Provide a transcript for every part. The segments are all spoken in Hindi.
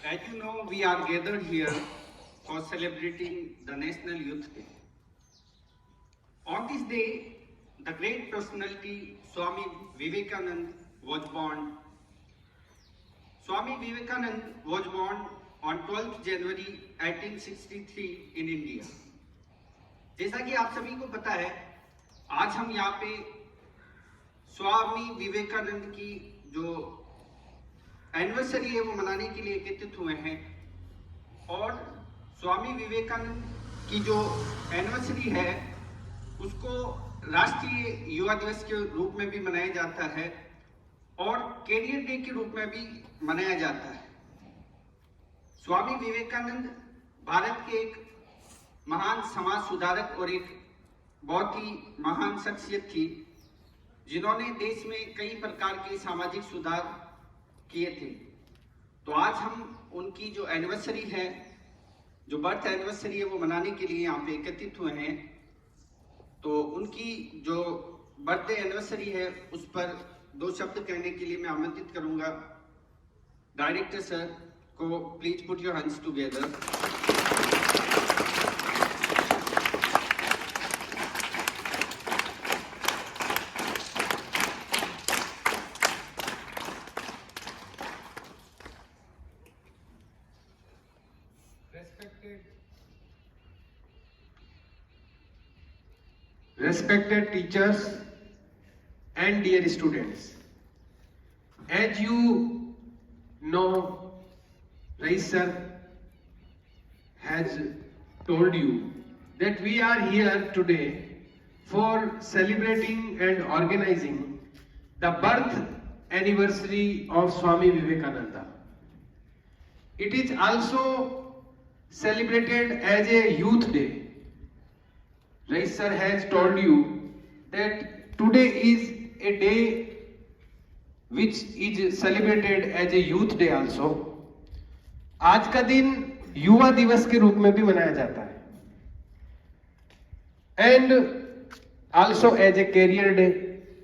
As you know, we are gathered here for celebrating the National Youth Day. On this day, the great personality Swami Vivekananda was born. Swami Vivekananda was born on 12th January 1863 in India. जैसा कि आप सभी को पता है, आज हम यहाँ पे स्वामी विवेकानंद की जो एनिवर्सरी है वो मनाने के लिए एकत्रित हुए हैं। और स्वामी विवेकानंद की जो एनिवर्सरी है उसको राष्ट्रीय युवा दिवस के रूप में भी मनाया जाता है और कैरियर डे के रूप में भी मनाया जाता है। स्वामी विवेकानंद भारत के एक महान समाज सुधारक और एक बहुत ही महान शख्सियत थी जिन्होंने देश में कई प्रकार के सामाजिक सुधार किए थे। तो आज हम उनकी जो एनिवर्सरी है, जो बर्थ एनिवर्सरी है, वो मनाने के लिए यहाँ पे एकत्रित हुए हैं। तो उनकी जो बर्थडे एनिवर्सरी है उस पर दो शब्द कहने के लिए मैं आमंत्रित करूंगा डायरेक्टर सर को। Please put your hands together. Respected teachers and dear students, as you know, Rais sir has told you that we are here today for celebrating and organizing the birth anniversary of Swami Vivekananda. It is also celebrated as a youth day. Rais sir has told you that today is a day which is celebrated as a youth day also. आज का दिन युवा दिवस के रूप में भी मनाया जाता है and also as a career day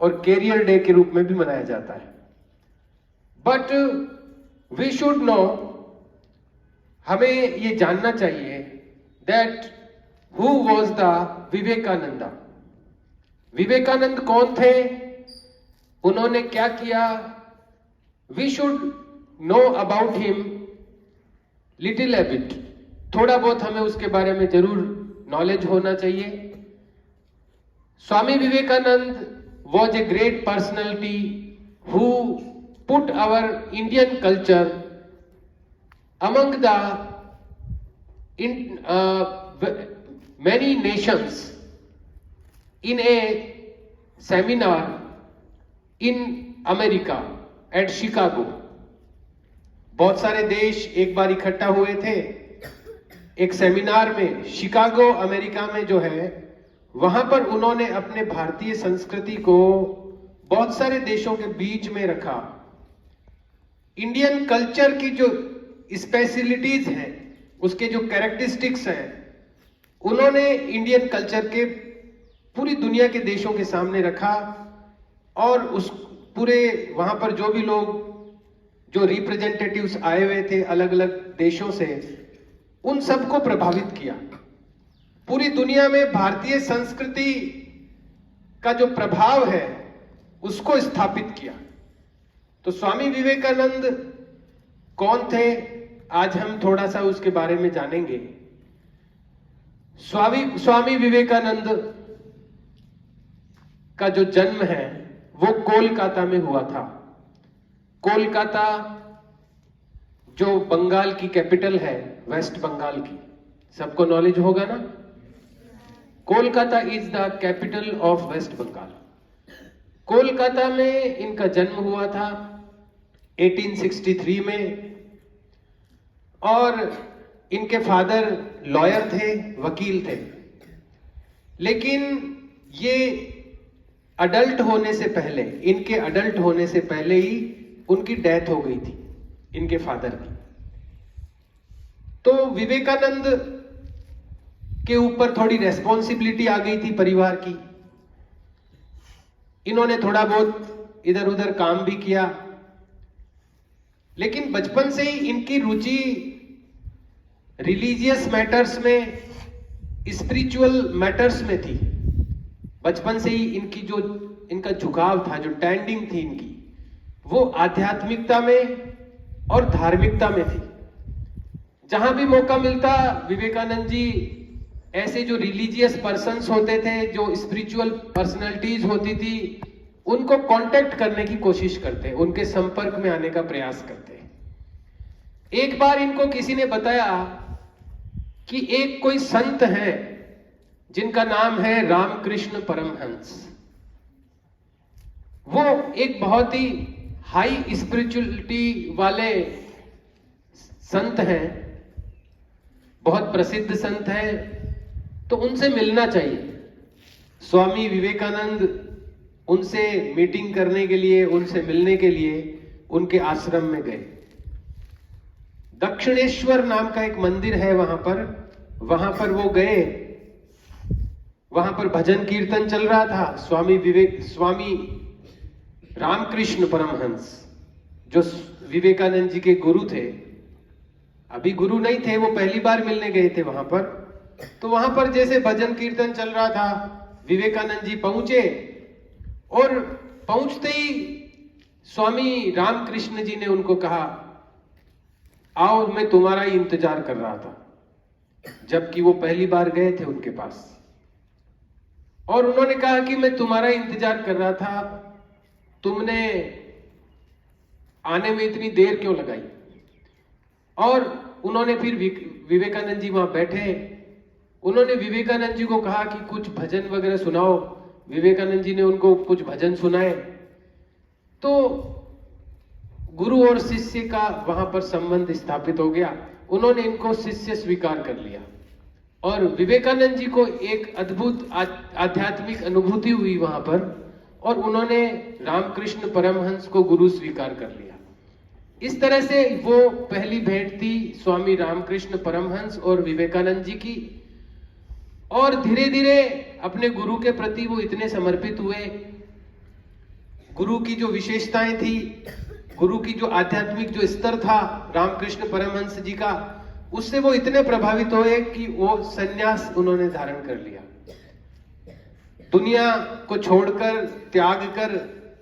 और कैरियर डे के रूप में भी मनाया जाता है। बट वी शुड नो, हमें ये जानना चाहिए that Who was the Vivekananda? Vivekananda कौन थे, उन्होंने क्या किया? We should know about him little a bit. थोड़ा बहुत हमें उसके बारे में जरूर नॉलेज होना चाहिए। Swami Vivekananda was a great personality who put our Indian culture among the many nations in a seminar in America at Chicago. बहुत सारे देश एक बार इकट्ठा हुए थे एक सेमिनार में शिकागो अमेरिका में जो है, वहां पर उन्होंने अपने भारतीय संस्कृति को बहुत सारे देशों के बीच में रखा। इंडियन कल्चर की जो स्पेशलिटीज हैं, उसके जो कैरेक्टरिस्टिक्स हैं, उन्होंने इंडियन कल्चर के पूरी दुनिया के देशों के सामने रखा और उस पूरे वहां पर जो भी लोग, जो रिप्रेजेंटेटिव्स आए हुए थे अलग अलग देशों से, उन सबको प्रभावित किया। पूरी दुनिया में भारतीय संस्कृति का जो प्रभाव है उसको स्थापित किया। तो स्वामी विवेकानंद कौन थे, आज हम थोड़ा सा उसके बारे में जानेंगे। स्वामी विवेकानंद का जो जन्म है वो कोलकाता में हुआ था। कोलकाता जो बंगाल की कैपिटल है, वेस्ट बंगाल की, सबको नॉलेज होगा ना। Kolkata is the capital of West Bengal. Kolkata में इनका जन्म हुआ था 1863 में और इनके फादर लॉयर थे, वकील थे। लेकिन ये अडल्ट होने से पहले, इनके अडल्ट होने से पहले ही उनकी डेथ हो गई थी, इनके फादर की। तो विवेकानंद के ऊपर थोड़ी रेस्पॉन्सिबिलिटी आ गई थी परिवार की। इन्होंने थोड़ा बहुत इधर उधर काम भी किया, लेकिन बचपन से ही इनकी रुचि रिलीजियस मैटर्स में, स्पिरिचुअल मैटर्स में थी। बचपन से ही इनका झुकाव था, जो टेंडिंग थी इनकी, वो आध्यात्मिकता में और धार्मिकता में थी। जहां भी मौका मिलता, विवेकानंद जी ऐसे जो रिलीजियस पर्सन्स होते थे, जो स्पिरिचुअल पर्सनालिटीज होती थी, उनको कांटेक्ट करने की कोशिश करते, उनके संपर्क में आने का प्रयास करते। एक बार इनको किसी ने बताया कि एक कोई संत है जिनका नाम है रामकृष्ण परमहंस। वो एक बहुत ही हाई स्पिरिचुअलिटी वाले संत हैं, बहुत प्रसिद्ध संत हैं, तो उनसे मिलना चाहिए। स्वामी विवेकानंद उनसे मीटिंग करने के लिए, उनसे मिलने के लिए उनके आश्रम में गए। दक्षिणेश्वर नाम का एक मंदिर है वहां पर वो गए। वहां पर भजन कीर्तन चल रहा था। स्वामी रामकृष्ण परमहंस, जो विवेकानंद जी के गुरु थे, अभी गुरु नहीं थे, वो पहली बार मिलने गए थे वहां पर। तो वहां पर जैसे भजन कीर्तन चल रहा था, विवेकानंद जी पहुंचे और पहुंचते ही स्वामी रामकृष्ण जी ने उनको कहा, आओ, मैं तुम्हारा ही इंतजार कर रहा था। जबकि वो पहली बार गए थे उनके पास, और उन्होंने कहा कि मैं तुम्हारा इंतजार कर रहा था, तुमने आने में इतनी देर क्यों लगाई। और उन्होंने फिर विवेकानंद जी वहां बैठे, उन्होंने विवेकानंद जी को कहा कि कुछ भजन वगैरह सुनाओ। विवेकानंद जी ने उनको कुछ भजन सुनाए। तो गुरु और शिष्य का वहां पर संबंध स्थापित हो गया। उन्होंने इनको शिष्य स्वीकार कर लिया और विवेकानंद जी को एक अद्भुत आध्यात्मिक अनुभूति हुई वहां पर, और उन्होंने रामकृष्ण परमहंस को गुरु स्वीकार कर लिया। इस तरह से वो पहली भेंट थी स्वामी रामकृष्ण परमहंस और विवेकानंद जी की। और धीरे धीरे अपने गुरु के प्रति वो इतने समर्पित हुए। गुरु की जो विशेषताएं थी, गुरु की जो आध्यात्मिक जो स्तर था रामकृष्ण परमहंस जी का, उससे वो इतने प्रभावित हुए कि वो संन्यास उन्होंने धारण कर लिया। दुनिया को छोड़कर, त्याग कर,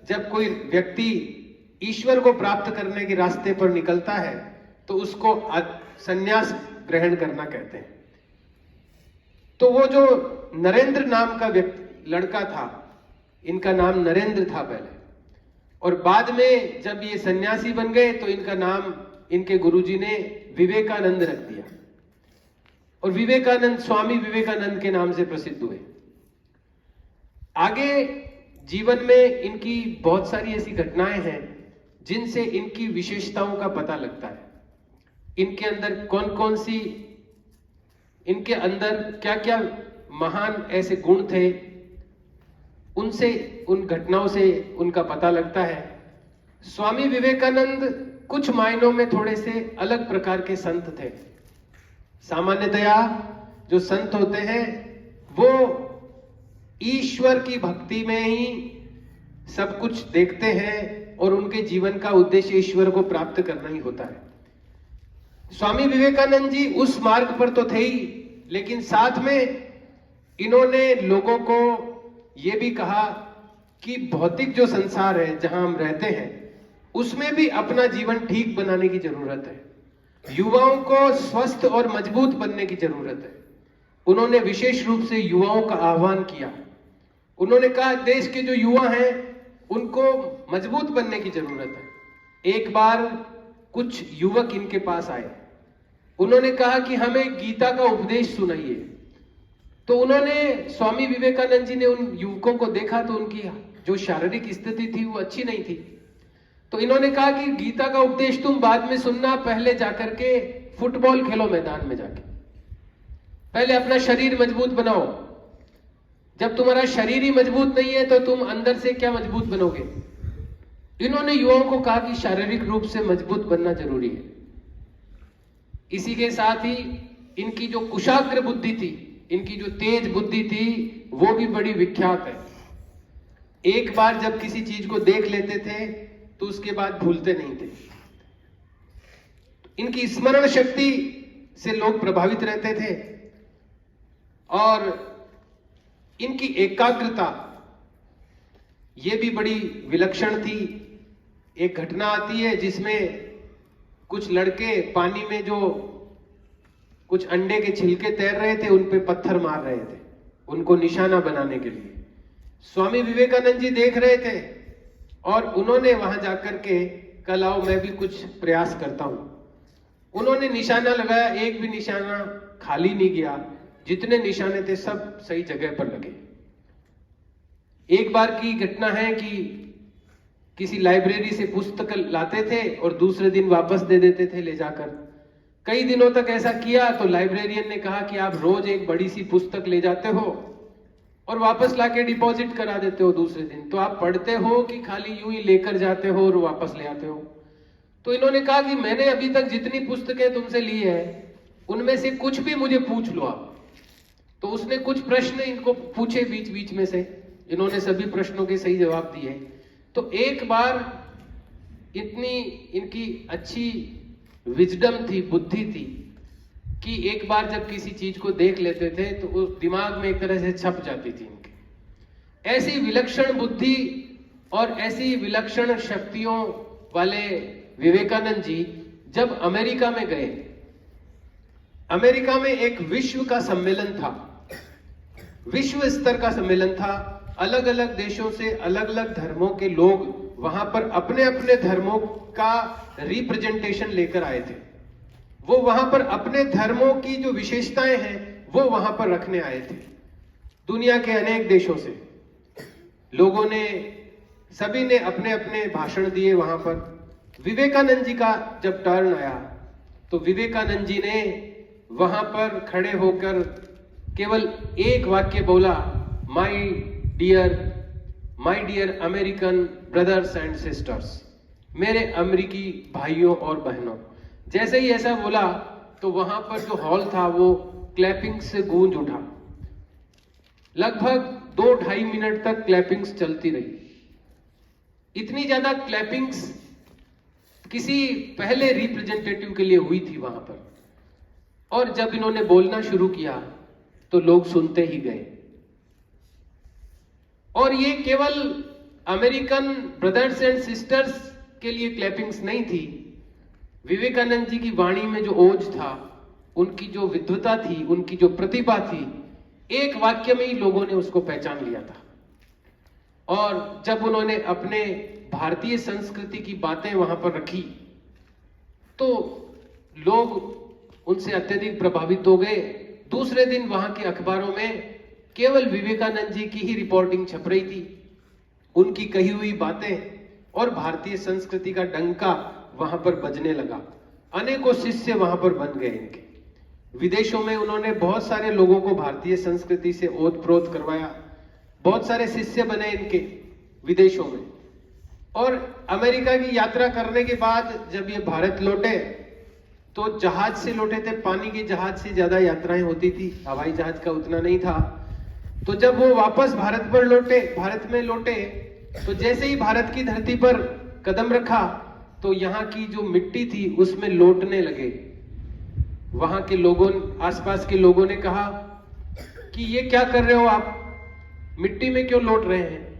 जब कोई व्यक्ति ईश्वर को प्राप्त करने के रास्ते पर निकलता है तो उसको संन्यास ग्रहण करना कहते हैं। तो वो जो नरेंद्र नाम का लड़का था, इनका नाम नरेंद्र था पहले, और बाद में जब ये सन्यासी बन गए तो इनका नाम इनके गुरुजी ने विवेकानंद रख दिया, और विवेकानंद स्वामी विवेकानंद के नाम से प्रसिद्ध हुए। आगे जीवन में इनकी बहुत सारी ऐसी घटनाएं हैं जिनसे इनकी विशेषताओं का पता लगता है। इनके अंदर कौन सी, इनके अंदर क्या क्या महान ऐसे गुण थे, उनसे, उन घटनाओं से उनका पता लगता है। स्वामी विवेकानंद कुछ मायनों में थोड़े से अलग प्रकार के संत थे। सामान्यतया जो संत होते हैं वो ईश्वर की भक्ति में ही सब कुछ देखते हैं, और उनके जीवन का उद्देश्य ईश्वर को प्राप्त करना ही होता है। स्वामी विवेकानंद जी उस मार्ग पर तो थे ही, लेकिन साथ में इन्होंने लोगों को यह भी कहा कि भौतिक जो संसार है जहां हम रहते हैं, उसमें भी अपना जीवन ठीक बनाने की जरूरत है। युवाओं को स्वस्थ और मजबूत बनने की जरूरत है। उन्होंने विशेष रूप से युवाओं का आह्वान किया। उन्होंने कहा, देश के जो युवा हैं उनको मजबूत बनने की जरूरत है। एक बार कुछ युवक इनके पास आए, उन्होंने कहा कि हमें गीता का उपदेश सुनाइए। तो उन्होंने, स्वामी विवेकानंद जी ने उन युवकों को देखा तो उनकी जो शारीरिक स्थिति थी वो अच्छी नहीं थी। तो इन्होंने कहा कि गीता का उपदेश तुम बाद में सुनना, पहले जाकर के फुटबॉल खेलो मैदान में जाके, पहले अपना शरीर मजबूत बनाओ। जब तुम्हारा शरीर ही मजबूत नहीं है तो तुम अंदर से क्या मजबूत बनोगे। इन्होंने युवाओं को कहा कि शारीरिक रूप से मजबूत बनना जरूरी है। इसी के साथ ही इनकी जो कुशाग्र बुद्धि थी, इनकी जो तेज बुद्धि थी, वो भी बड़ी विख्यात है। एक बार जब किसी चीज को देख लेते थे तो उसके बाद भूलते नहीं थे। इनकी स्मरण शक्ति से लोग प्रभावित रहते थे और इनकी एकाग्रता ये भी बड़ी विलक्षण थी। एक घटना आती है जिसमें कुछ लड़के पानी में जो कुछ अंडे के छिलके तैर रहे थे उन पे पत्थर मार रहे थे उनको निशाना बनाने के लिए। स्वामी विवेकानंद जी देख रहे थे और उन्होंने वहां जाकर के कल आओ मैं भी कुछ प्रयास करता हूं। उन्होंने निशाना लगाया, एक भी निशाना खाली नहीं गया, जितने निशाने थे सब सही जगह पर लगे। एक बार की घटना है कि किसी लाइब्रेरी से पुस्तक लाते थे और दूसरे दिन वापस दे देते थे ले जाकर। कई दिनों तक ऐसा किया तो लाइब्रेरियन ने कहा कि आप रोज एक बड़ी सी पुस्तक ले जाते हो और वापस लाके डिपॉजिट करा देते हो दूसरे दिन, तो आप पढ़ते हो कि खाली यूं ही लेकर जाते हो और वापस ले आते हो। तो इन्होंने कहा कि मैंने अभी तक जितनी पुस्तकें तुमसे ली है उनमें से कुछ भी मुझे पूछ लो आप। तो उसने कुछ प्रश्न इनको पूछे बीच बीच में से, इन्होंने सभी प्रश्नों के सही जवाब दिए। तो एक बार इतनी इनकी अच्छी विजडम थी, बुद्धि थी कि एक बार जब किसी चीज को देख लेते थे तो उस दिमाग में एक तरह से छप जाती थी इनके। ऐसी विलक्षण बुद्धि और ऐसी विलक्षण शक्तियों वाले विवेकानंद जी जब अमेरिका में गए, अमेरिका में एक विश्व का सम्मेलन था, विश्व स्तर का सम्मेलन था। अलग अलग देशों से अलग अलग धर्मों के लोग वहां पर अपने अपने धर्मों का रिप्रेजेंटेशन लेकर आए थे। वो वहां पर अपने धर्मों की जो विशेषताएं हैं वो वहां पर रखने आए थे। दुनिया के अनेक देशों से लोगों ने, सभी ने अपने अपने भाषण दिए वहां पर। विवेकानंद जी का जब टर्न आया तो विवेकानंद जी ने वहां पर खड़े होकर केवल एक वाक्य बोला, my dear American brothers and sisters, मेरे अमेरिकी भाइयों और बहनों। जैसे ही ऐसा बोला तो वहां पर जो हॉल था वो क्लैपिंग से गूंज उठा। लगभग 2-2.5 मिनट तक क्लैपिंग्स चलती रही। इतनी ज्यादा क्लैपिंग्स किसी पहले रिप्रेजेंटेटिव के लिए हुई थी वहां पर। और जब इन्होंने बोलना शुरू किया तो लोग सुनते ही गए। और ये केवल अमेरिकन ब्रदर्स एंड सिस्टर्स के लिए क्लैपिंग्स नहीं थी। विवेकानंद जी की वाणी में जो ओज था, उनकी जो विद्वता थी, उनकी जो प्रतिभा थी, एक वाक्य में ही लोगों ने उसको पहचान लिया था। और जब उन्होंने अपने भारतीय संस्कृति की बातें वहां पर रखी तो लोग उनसे अत्यधिक प्रभावित हो गए। दूसरे दिन वहां के अखबारों में केवल विवेकानंद जी की ही रिपोर्टिंग छप रही थी। उनकी कही हुई बातें और भारतीय संस्कृति का डंका वहां पर बजने लगा। अनेकों शिष्य वहां पर बन गए इनके। विदेशों में उन्होंने बहुत सारे लोगों को भारतीय संस्कृति से ओत-प्रोत करवाया। बहुत सारे शिष्य बने इनके विदेशों में। और अमेरिका की यात्रा करने के बाद जब ये भारत लौटे तो जहाज से लौटे थे। पानी के जहाज से ज्यादा यात्राएं होती थी, हवाई जहाज का उतना नहीं था। तो जब वो वापस भारत में लौटे तो जैसे ही भारत की धरती पर कदम रखा तो यहाँ की जो मिट्टी थी उसमें लौटने लगे। वहां के लोगों, आसपास के लोगों ने कहा कि ये क्या कर रहे हो आप, मिट्टी में क्यों लौट रहे हैं?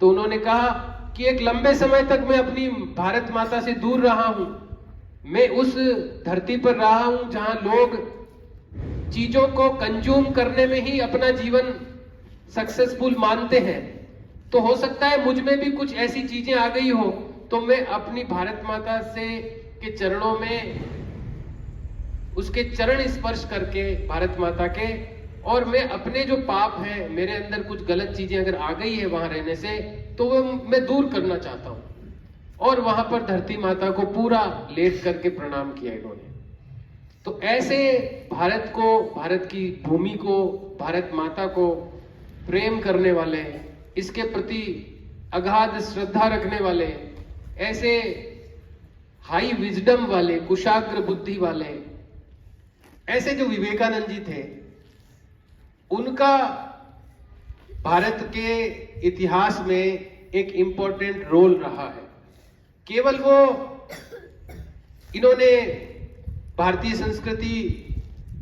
तो उन्होंने कहा कि एक लंबे समय तक मैं अपनी भारत माता से दूर रहा हूं। मैं उस धरती पर रहा हूं जहां लोग चीजों को कंज्यूम करने में ही अपना जीवन सक्सेसफुल मानते हैं। तो हो सकता है मुझ में भी कुछ ऐसी चीजें आ गई हो तो मैं अपनी भारत माता से के चरणों में उसके चरण स्पर्श करके भारत माता के, और मैं अपने जो पाप है, मेरे अंदर कुछ गलत चीजें अगर आ गई है वहां रहने से, तो वो मैं दूर करना चाहता हूं। और वहां पर धरती माता को पूरा लेट करके प्रणाम किया इन्होंने। तो ऐसे भारत को, भारत की भूमि को, भारत माता को प्रेम करने वाले, इसके प्रति अगाध श्रद्धा रखने वाले, ऐसे हाई विजडम वाले, कुशाग्र बुद्धि वाले, ऐसे जो विवेकानंद जी थे, उनका भारत के इतिहास में एक इंपॉर्टेंट रोल रहा है। केवल वो इन्होंने भारतीय संस्कृति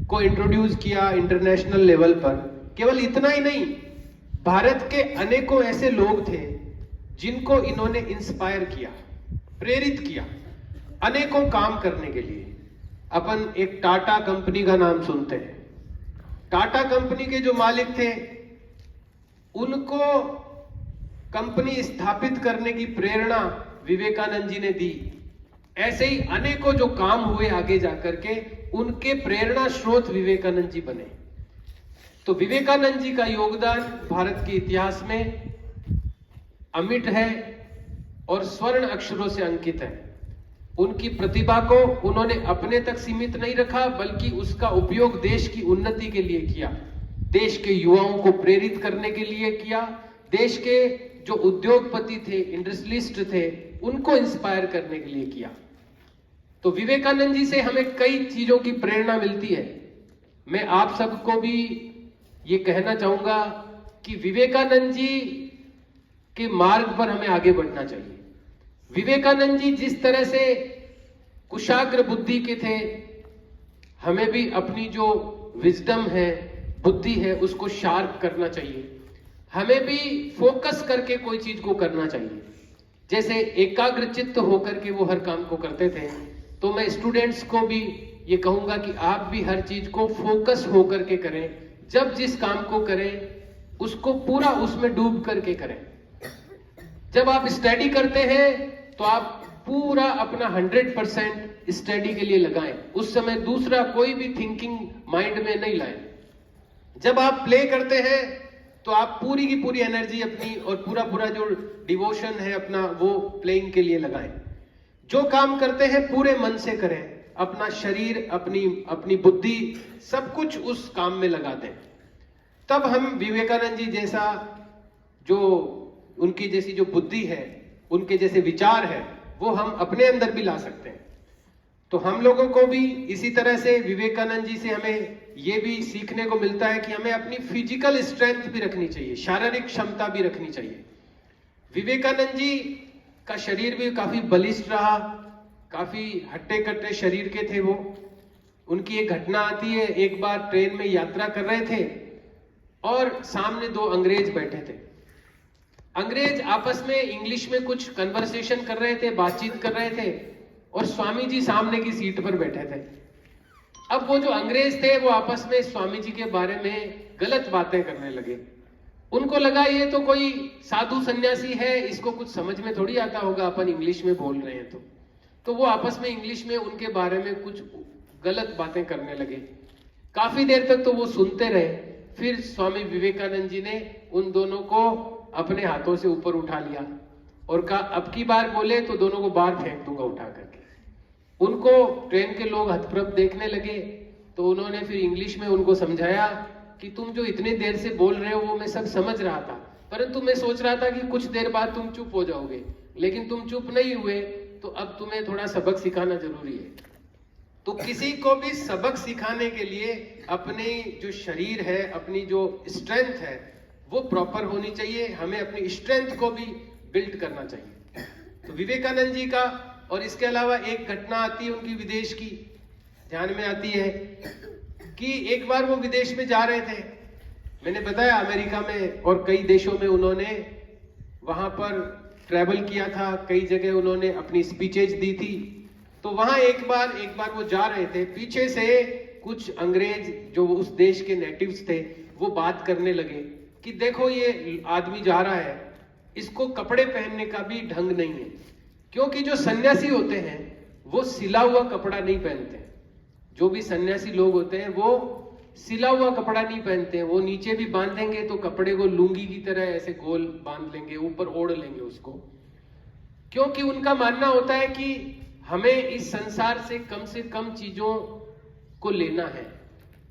को इंट्रोड्यूस किया इंटरनेशनल लेवल पर। केवल इतना ही नहीं, भारत के अनेकों ऐसे लोग थे जिनको इन्होंने इंस्पायर किया, प्रेरित किया अनेकों काम करने के लिए। अपन एक टाटा कंपनी का नाम सुनते हैं। टाटा कंपनी के जो मालिक थे, उनको कंपनी स्थापित करने की प्रेरणा विवेकानंद जी ने दी। ऐसे ही अनेकों जो काम हुए आगे जाकर के, उनके प्रेरणा स्रोत विवेकानंद जी बने। तो विवेकानंद जी का योगदान भारत के इतिहास में अमिट है और स्वर्ण अक्षरों से अंकित है। उनकी प्रतिभा को उन्होंने अपने तक सीमित नहीं रखा, बल्कि उसका उपयोग देश की उन्नति के लिए किया, देश के युवाओं को प्रेरित करने के लिए किया, देश के जो उद्योगपति थे, इंडस्ट्रियलिस्ट थे, उनको इंस्पायर करने के लिए किया। तो विवेकानंद जी से हमें कई चीजों की प्रेरणा मिलती है। मैं आप सबको भी ये कहना चाहूंगा कि विवेकानंद जी के मार्ग पर हमें आगे बढ़ना चाहिए। विवेकानंद जी जिस तरह से कुशाग्र बुद्धि के थे, हमें भी अपनी जो विजडम है, बुद्धि है, उसको शार्प करना चाहिए। हमें भी फोकस करके कोई चीज को करना चाहिए। जैसे एकाग्रचित्त होकर के वो हर काम को करते थे, तो मैं स्टूडेंट्स को भी ये कहूंगा कि आप भी हर चीज को फोकस होकर के करें। जब जिस काम को करें, उसको पूरा उसमें डूब करके करें। जब आप स्टडी करते हैं तो आप पूरा अपना 100% स्टडी के लिए लगाएं। उस समय दूसरा कोई भी थिंकिंग माइंड में नहीं लाएं। जब आप प्ले करते हैं तो आप पूरी की पूरी एनर्जी अपनी और पूरा जो डिवोशन है अपना, वो प्लेइंग के लिए लगाएं। जो काम करते हैं पूरे मन से करें, अपना शरीर, अपनी बुद्धि, सब कुछ उस काम में लगा दें। तब हम विवेकानंद जी जैसा, जो उनकी जैसी जो बुद्धि है, उनके जैसे विचार है, वो हम अपने अंदर भी ला सकते हैं। तो हम लोगों को भी इसी तरह से विवेकानंद जी से हमें ये भी सीखने को मिलता है कि हमें अपनी फिजिकल स्ट्रेंथ भी रखनी चाहिए, शारीरिक क्षमता भी रखनी चाहिए। विवेकानंद जी का शरीर भी काफी बलिष्ठ रहा, काफी हट्टे कट्टे शरीर के थे वो। उनकी एक घटना आती है, एक बार ट्रेन में यात्रा कर रहे थे और सामने दो अंग्रेज बैठे थे। अंग्रेज आपस में इंग्लिश में कुछ कन्वर्सेशन कर रहे थे, बातचीत कर रहे थे, और स्वामी जी सामने की सीट पर बैठे थे। अब वो जो अंग्रेज थे वो आपस में स्वामी जी के बारे में गलत बातें करने लगे। उनको लगा ये तो कोई साधु सन्यासी है, इसको कुछ समझ में थोड़ी आता होगा, अपन इंग्लिश में बोल रहे हैं तो वो आपस में इंग्लिश में उनके बारे में कुछ गलत बातें करने लगे। काफी देर तक तो वो सुनते रहे। फिर स्वामी विवेकानंद जी ने उन दोनों को अपने हाथों से ऊपर उठा लिया और कहा, अब की बार बोले तो दोनों को बाहर फेंक दूंगा उठा करके। उनको ट्रेन के लोग हतप्रभ देखने लगे, तो उन्होंने फिर इंग्लिश में उनको समझाया कि तुम जो इतने देर से बोल रहे हो वो मैं सब समझ रहा था, परंतु मैं सोच रहा था कि कुछ देर बाद तुम चुप हो जाओगे, लेकिन तुम चुप नहीं हुए, तो अब तुम्हें थोड़ा सबक सिखाना जरूरी है। तो किसी को भी सबक सिखाने के लिए अपनी जो शरीर है, अपनी जो स्ट्रेंथ है, वो प्रॉपर होनी चाहिए। हमें अपनी स्ट्रेंथ को भी बिल्ड करना चाहिए। तो विवेकानंद जी का, और इसके अलावा एक घटना आती है उनकी विदेश की, ध्यान में आती है कि एक बार वो विदेश में जा रहे थे। मैंने बताया अमेरिका में और कई देशों में उन्होंने वहां पर ट्रैवल किया था, कई जगह उन्होंने अपनी स्पीचेज दी थी। तो वहां एक बार वो जा रहे थे, पीछे से कुछ अंग्रेज जो उस देश के नेटिव्स थे वो बात करने लगे कि देखो ये आदमी जा रहा है, इसको कपड़े पहनने का भी ढंग नहीं है, क्योंकि जो सन्यासी होते हैं वो सिला हुआ कपड़ा नहीं पहनते। जो भी सन्यासी लोग होते हैं वो सिला हुआ कपड़ा नहीं पहनते हैं। वो नीचे भी बांधेंगे तो कपड़े को लुंगी की तरह ऐसे गोल बांध लेंगे, ऊपर ओढ़ लेंगे उसको, क्योंकि उनका मानना होता है कि हमें इस संसार से कम चीजों को लेना है।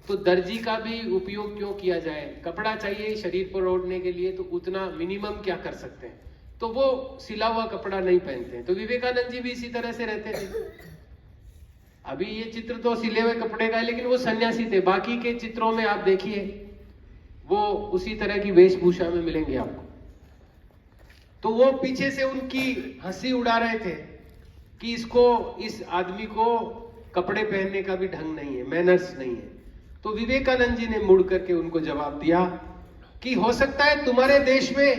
तो दर्जी का भी उपयोग क्यों किया जाए, कपड़ा चाहिए शरीर पर ओढ़ने के लिए, तो उतना मिनिमम क्या कर सकते हैं, तो वो सिला हुआ कपड़ा नहीं पहनते हैं। तो विवेकानंद जी भी इसी तरह से रहते थे। अभी ये चित्र तो सिले हुए कपड़े का है, लेकिन वो सन्यासी थे। बाकी के चित्रों में आप देखिए वो उसी तरह की वेशभूषा में मिलेंगे आपको। तो वो पीछे से उनकी हंसी उड़ा रहे थे कि इस आदमी को कपड़े पहनने का भी ढंग नहीं है, मैनर्स नहीं है। तो विवेकानंद जी ने मुड़ करके उनको जवाब दिया कि हो सकता है तुम्हारे देश में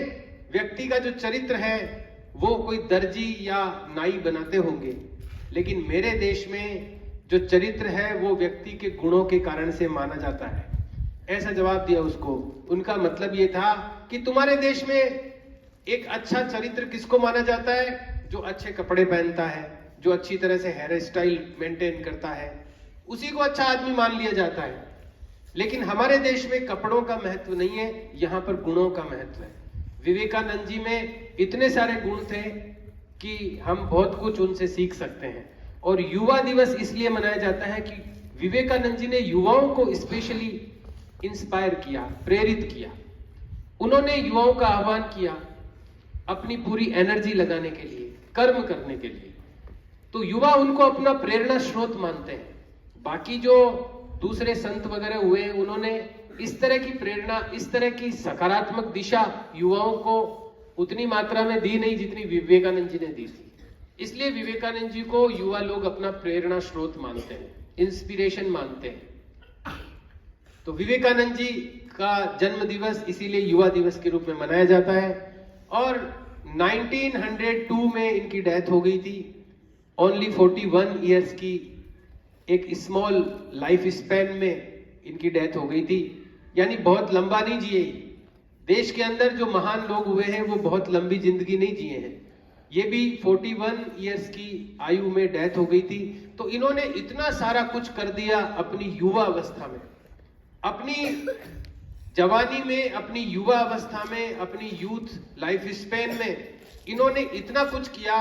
व्यक्ति का जो चरित्र है वो कोई दर्जी या नाई बनाते होंगे, लेकिन मेरे देश में जो चरित्र है वो व्यक्ति के गुणों के कारण से माना जाता है। ऐसा जवाब दिया उसको। उनका मतलब ये था कि तुम्हारे देश में एक अच्छा चरित्र किसको माना जाता है? जो अच्छे कपड़े पहनता है, जो अच्छी तरह से हेयर स्टाइल मेंटेन करता है, उसी को अच्छा आदमी मान लिया जाता है। लेकिन हमारे देश में कपड़ों का महत्व नहीं है, यहाँ पर गुणों का महत्व है। विवेकानंद जी में इतने सारे गुण थे कि हम बहुत कुछ उनसे सीख सकते हैं। और युवा दिवस इसलिए मनाया जाता है कि विवेकानंद जी ने युवाओं को स्पेशली इंस्पायर किया, प्रेरित किया। उन्होंने युवाओं का आह्वान किया अपनी पूरी एनर्जी लगाने के लिए, कर्म करने के लिए। तो युवा उनको अपना प्रेरणा स्रोत मानते हैं। बाकी जो दूसरे संत वगैरह हुए, उन्होंने इस तरह की प्रेरणा, इस तरह की सकारात्मक दिशा युवाओं को उतनी मात्रा में दी नहीं जितनी विवेकानंद जी ने दी थी। इसलिए विवेकानंद जी को युवा लोग अपना प्रेरणा स्रोत मानते हैं, इंस्पिरेशन मानते हैं। तो विवेकानंद जी का जन्म दिवस इसीलिए युवा दिवस के रूप में मनाया जाता है। और 1902 में इनकी डेथ हो गई थी। ओनली 41 ईयर्स की एक स्मॉल लाइफ स्पैन में इनकी डेथ हो गई थी, यानी बहुत लंबा नहीं जिए। देश के अंदर जो महान लोग हुए हैं वो बहुत लंबी जिंदगी नहीं जिए हैं। ये भी 41 ईयर्स की आयु में डेथ हो गई थी। तो इन्होंने इतना सारा कुछ कर दिया अपनी युवा अवस्था में, अपनी जवानी में, अपनी युवा अवस्था में, अपनी यूथ लाइफ स्पैन में इन्होंने इतना कुछ किया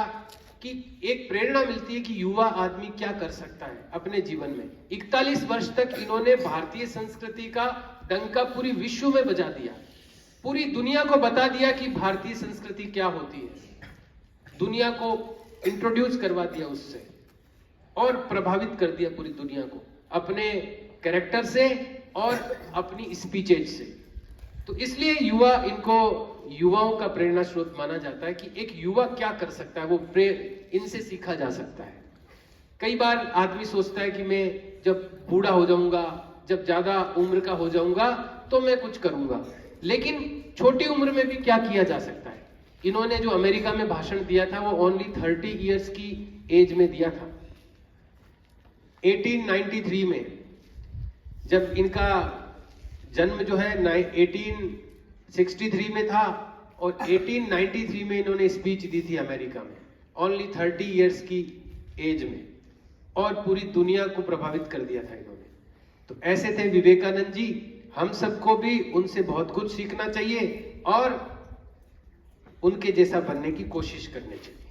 कि एक प्रेरणा मिलती है कि युवा आदमी क्या कर सकता है अपने जीवन में। 41 वर्ष तक इन्होंने भारतीय संस्कृति का डंका पूरी विश्व में बजा दिया, पूरी दुनिया को बता दिया कि भारतीय संस्कृति क्या होती है। दुनिया को इंट्रोड्यूस करवा दिया उससे और प्रभावित कर दिया पूरी दुनिया को अपने कैरेक्टर से और अपनी स्पीचेज से। तो इसलिए युवाओं का प्रेरणा स्रोत माना जाता है कि एक युवा क्या कर सकता है, वो इनसे सीखा जा सकता है। कई बार आदमी सोचता है कि मैं जब बूढ़ा हो जाऊंगा, जब ज्यादा उम्र का हो जाऊंगा तो मैं कुछ करूंगा, लेकिन छोटी उम्र में भी क्या किया जा सकता है। इन्होंने जो अमेरिका में भाषण दिया था वो ओनली 30 ईयर्स की एज में दिया था। 1893 में जब इनका जन्म जो है 1863 में था और 1893 में इन्होंने स्पीच दी थी अमेरिका में, ओनली 30 ईयर्स की एज में, और पूरी दुनिया को प्रभावित कर दिया था इन्होंने। तो ऐसे थे विवेकानंद जी। हम सबको भी उनसे बहुत कुछ सीखना चाहिए और उनके जैसा बनने की कोशिश करनी चाहिए।